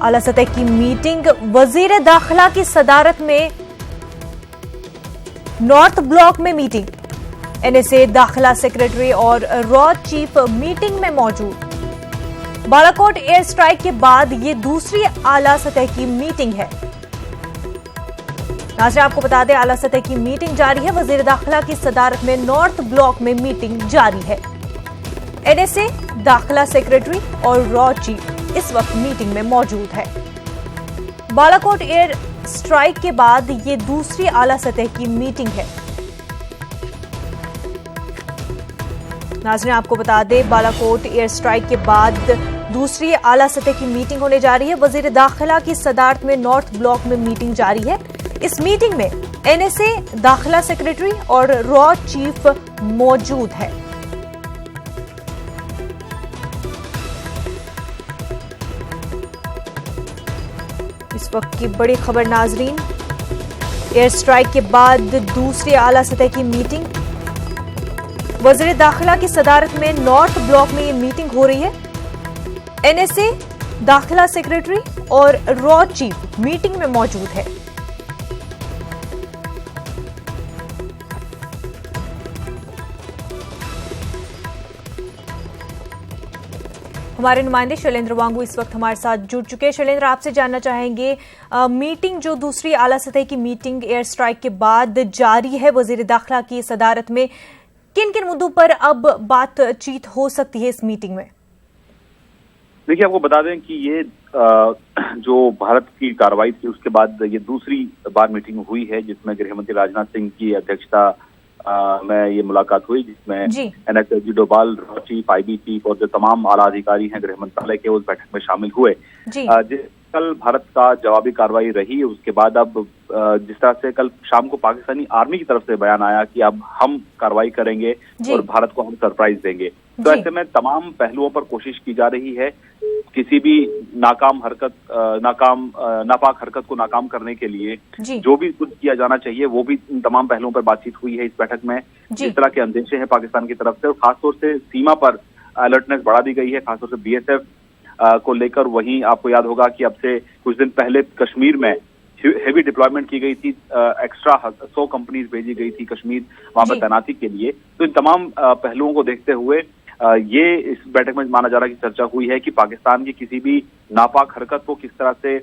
आला सतह की मीटिंग, वजीर दाखिला की सदारत में नॉर्थ ब्लॉक में मीटिंग, एनएसए दाखिला सेक्रेटरी और रॉ चीफ मीटिंग में मौजूद। बालाकोट एयर स्ट्राइक के बाद ये दूसरी आला सतह की मीटिंग है। नाज़रीन, आपको बता दें, आला सतह की मीटिंग जारी है। वजीर दाखिला की सदारत में नॉर्थ ब्लॉक में मीटिंग जारी है। एनएसए दाखिला सेक्रेटरी और रॉ चीफ इस वक्त मीटिंग में मौजूद है। बालाकोट एयर स्ट्राइक के बाद ये दूसरी आला सतह की मीटिंग है। नाज़रीन, आपको बता दें, बालाकोट एयर स्ट्राइक के बाद दूसरी आला सतह की मीटिंग होने जा रही है। वजीर दाखिला की सदारत में नॉर्थ ब्लॉक में मीटिंग जारी है। इस मीटिंग में एनएसए दाखिला सेक्रेटरी और रॉ चीफ मौजूद है। इस वक्त की बड़ी खबर नाजरीन, एयर स्ट्राइक के बाद दूसरी आला सतह की मीटिंग, वजीर दाखिला की सदारत में नॉर्थ ब्लॉक में ये मीटिंग हो रही है। एनएसए दाखिला सेक्रेटरी और रॉ चीफ मीटिंग में मौजूद है। हमारे नुमाइंदे शैलेंद्र वांगू इस वक्त हमारे साथ जुड़ चुके हैं। शैलेंद्र, आपसे जानना चाहेंगे, मीटिंग जो दूसरी आला सतह की मीटिंग एयर स्ट्राइक के बाद जारी है वजीर दाखिला की सदारत में, किन किन मुद्दों पर अब बातचीत हो सकती है इस मीटिंग में? देखिए, आपको बता दें कि ये जो भारत की कार्रवाई थी उसके बाद ये दूसरी बार मीटिंग हुई है, जिसमें गृहमंत्री राजनाथ सिंह की अध्यक्षता में ये मुलाकात हुई, जिसमें NS Ajit Doval, raw chief, IB chief और जो तमाम आला अधिकारी हैं गृह मंत्रालय के, उस बैठक में शामिल हुए। कल भारत का जवाबी कार्रवाई रही, उसके बाद अब जिस तरह से कल शाम को पाकिस्तानी आर्मी की तरफ से बयान आया कि अब हम कार्रवाई करेंगे और भारत को हम सरप्राइज देंगे, तो ऐसे में तमाम पहलुओं पर कोशिश की जा रही है किसी भी नापाक हरकत को नाकाम करने के लिए जो भी कुछ किया जाना चाहिए वो भी इन तमाम पहलुओं पर बातचीत हुई है इस बैठक में। जिस तरह के अंदेशे हैं पाकिस्तान की तरफ से, और खासतौर से सीमा पर अलर्टनेस बढ़ा दी गई है, खासतौर से बीएसएफ को लेकर। वहीं आपको याद होगा कि अब से कुछ दिन पहले कश्मीर में हेवी डिप्लॉयमेंट की गई थी, एक्स्ट्रा 100 कंपनीज भेजी गई थी कश्मीर वहां पर तैनाती के लिए। तो इन तमाम पहलुओं को देखते हुए ये इस बैठक में माना जा रहा है कि चर्चा हुई है कि पाकिस्तान की किसी भी नापाक हरकत को किस तरह से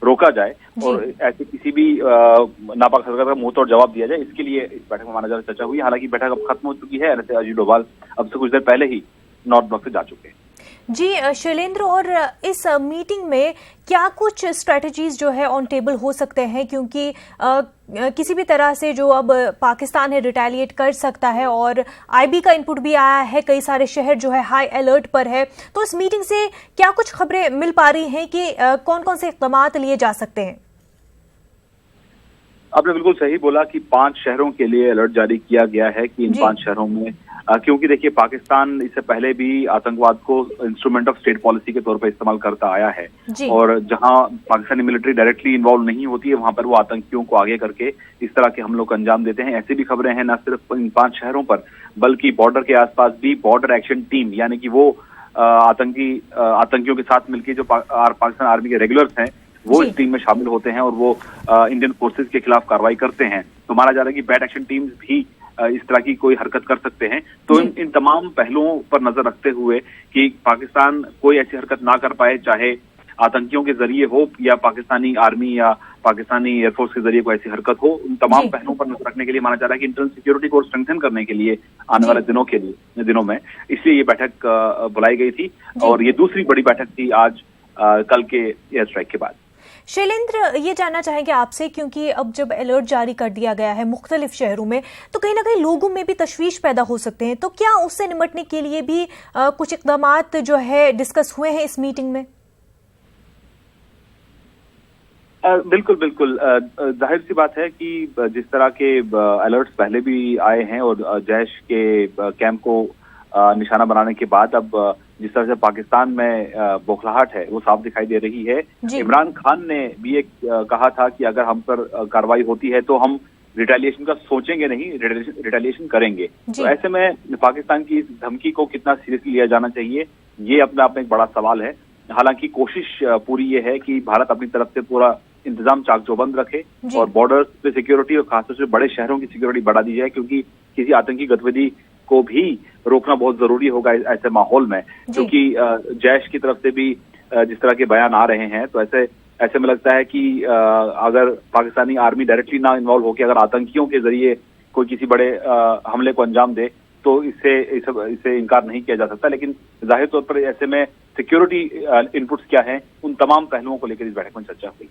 रोका जाए और ऐसे किसी भी नापाक हरकत का मुंहतोड़ जवाब दिया जाए, इसके लिए इस बैठक में माना जा रहा है चर्चा हुई। हालांकि बैठक अब खत्म हो चुकी है। एनएसए अजीत डोभाल अब से कुछ देर पहले ही नॉर्थ ब्लॉक से जा चुके हैं। जी शैलेंद्र, और इस मीटिंग में क्या कुछ स्ट्रेटजीज जो है ऑन टेबल हो सकते हैं, क्योंकि किसी भी तरह से जो अब पाकिस्तान है रिटेलिएट कर सकता है और आईबी का इनपुट भी आया है, कई सारे शहर जो है हाई अलर्ट पर है, तो इस मीटिंग से क्या कुछ खबरें मिल पा रही हैं कि कौन कौन से इक़दामात लिए जा सकते हैं? आपने बिल्कुल सही बोला कि 5 शहरों के लिए अलर्ट जारी किया गया है कि इन 5 शहरों में, क्योंकि देखिए पाकिस्तान इससे पहले भी आतंकवाद को इंस्ट्रूमेंट ऑफ स्टेट पॉलिसी के तौर पर इस्तेमाल करता आया है, और जहां पाकिस्तानी मिलिट्री डायरेक्टली इन्वॉल्व नहीं होती है वहां पर वो आतंकियों को आगे करके इस तरह के हमलों को अंजाम देते हैं। ऐसी भी खबरें हैं न सिर्फ इन 5 शहरों पर, बल्कि बॉर्डर के आसपास भी बॉर्डर एक्शन टीम, यानी कि वो आतंकियों के साथ मिलकर जो पाकिस्तान आर्मी के रेगुलर्स हैं वो इस टीम में शामिल होते हैं और वो इंडियन फोर्सेस के खिलाफ कार्रवाई करते हैं। तो माना जा रहा है कि बैड एक्शन टीम्स भी इस तरह की कोई हरकत कर सकते हैं। तो इन तमाम पहलुओं पर नजर रखते हुए कि पाकिस्तान कोई ऐसी हरकत ना कर पाए, चाहे आतंकियों के जरिए हो या पाकिस्तानी आर्मी या पाकिस्तानी एयरफोर्स के जरिए कोई ऐसी हरकत हो, उन तमाम पहलुओं पर नजर रखने के लिए माना जा रहा है कि इंटरनल सिक्योरिटी को स्ट्रेंथन करने के लिए आने वाले दिनों में इसलिए ये बैठक बुलाई गई थी, और ये दूसरी बड़ी बैठक थी आज कल के एयर स्ट्राइक के बाद। शैलेंद्र, ये जानना चाहेंगे आपसे, क्योंकि अब जब अलर्ट जारी कर दिया गया है मुख्तलिफ शहरों में, तो कहीं ना कहीं लोगों में भी तशवीश पैदा हो सकते हैं, तो क्या उससे निपटने के लिए भी कुछ इक़दामात जो है डिस्कस हुए हैं इस मीटिंग में? बिल्कुल बिल्कुल, जाहिर सी बात है कि जिस तरह के अलर्ट्स पहले भी आए हैं और जैश के कैंप को निशाना बनाने के बाद अब जिस तरह से पाकिस्तान में बौखलाहट है वो साफ दिखाई दे रही है। इमरान खान ने भी एक कहा था कि अगर हम पर कार्रवाई होती है तो हम रिटेलिएशन का सोचेंगे नहीं, रिटेलिएशन करेंगे। तो ऐसे में पाकिस्तान की इस धमकी को कितना सीरियसली लिया जाना चाहिए, ये अपने आप में एक बड़ा सवाल है। हालांकि कोशिश पूरी ये है कि भारत अपनी तरफ से पूरा इंतजाम चाक चौबंद रखे और बॉर्डर्स पे सिक्योरिटी और खासतौर से बड़े शहरों की सिक्योरिटी बढ़ा दी जाए, क्योंकि किसी आतंकी गतिविधि को भी रोकना बहुत जरूरी होगा ऐसे माहौल में, क्योंकि जैश की तरफ से भी जिस तरह के बयान आ रहे हैं, तो ऐसे में लगता है कि अगर पाकिस्तानी आर्मी डायरेक्टली ना इन्वॉल्व होकर अगर आतंकियों के जरिए कोई किसी बड़े हमले को अंजाम दे तो इससे इनकार नहीं किया जा सकता। लेकिन जाहिर तौर पर ऐसे में सिक्योरिटी इनपुट्स क्या हैं, उन तमाम पहलुओं को लेकर इस बैठक में चर्चा हुई।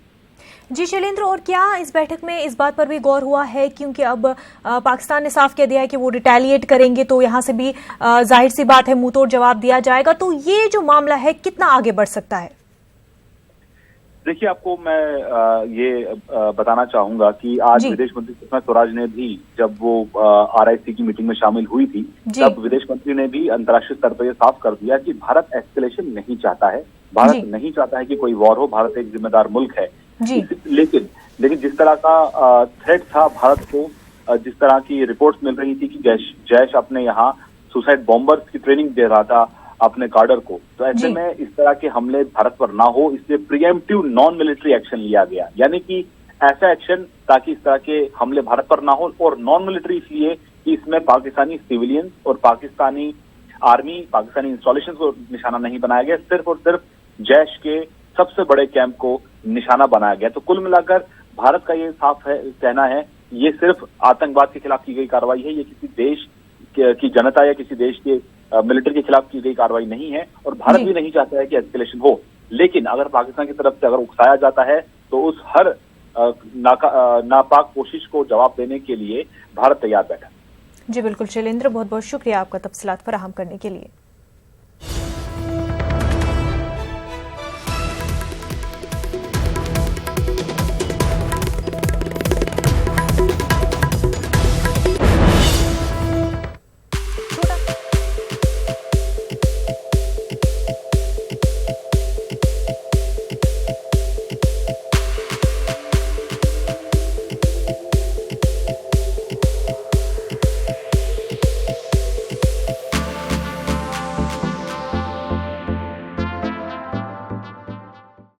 जी शैलेंद्र, और क्या इस बैठक में इस बात पर भी गौर हुआ है, क्योंकि अब पाकिस्तान ने साफ कह दिया है कि वो रिटेलिएट करेंगे तो यहाँ से भी जाहिर सी बात है मुंहतोड़ जवाब दिया जाएगा, तो ये जो मामला है कितना आगे बढ़ सकता है? देखिए, आपको मैं ये बताना चाहूंगा कि आज विदेश मंत्री सुषमा स्वराज ने भी, जब वो RIC की मीटिंग में शामिल हुई थी, तब विदेश मंत्री ने भी अंतर्राष्ट्रीय स्तर पर यह साफ कर दिया कि भारत एस्केलेशन नहीं चाहता है, भारत नहीं चाहता है कि कोई वॉर हो, भारत एक जिम्मेदार मुल्क है। लेकिन जिस तरह का थ्रेट था भारत को, जिस तरह की रिपोर्ट्स मिल रही थी कि जैश अपने यहाँ सुसाइड बॉम्बर्स की ट्रेनिंग दे रहा था अपने कार्डर को, तो ऐसे में इस तरह के हमले भारत पर ना हो, इसलिए प्रीएम्प्टिव नॉन मिलिट्री एक्शन लिया गया, यानी कि ऐसा एक्शन ताकि इस तरह के हमले भारत पर ना हो। और नॉन मिलिट्री इसलिए कि इसमें पाकिस्तानी सिविलियंस और पाकिस्तानी आर्मी, पाकिस्तानी इंस्टॉलेशन को निशाना नहीं बनाया गया, सिर्फ और सिर्फ जैश के सबसे बड़े कैंप को निशाना बनाया गया। तो कुल मिलाकर भारत का ये साफ कहना है, ये सिर्फ आतंकवाद के खिलाफ की गई कार्रवाई है, ये किसी देश की जनता या किसी देश के मिलिट्री के खिलाफ की गई कार्रवाई नहीं है, और भारत भी नहीं चाहता है कि एस्केलेशन हो। लेकिन अगर पाकिस्तान की तरफ से अगर उकसाया जाता है तो उस हर नापाक कोशिश को जवाब देने के लिए भारत तैयार बैठा। जी बिल्कुल शैलेंद्र, बहुत बहुत शुक्रिया आपका तफसीलात फराहम करने के लिए।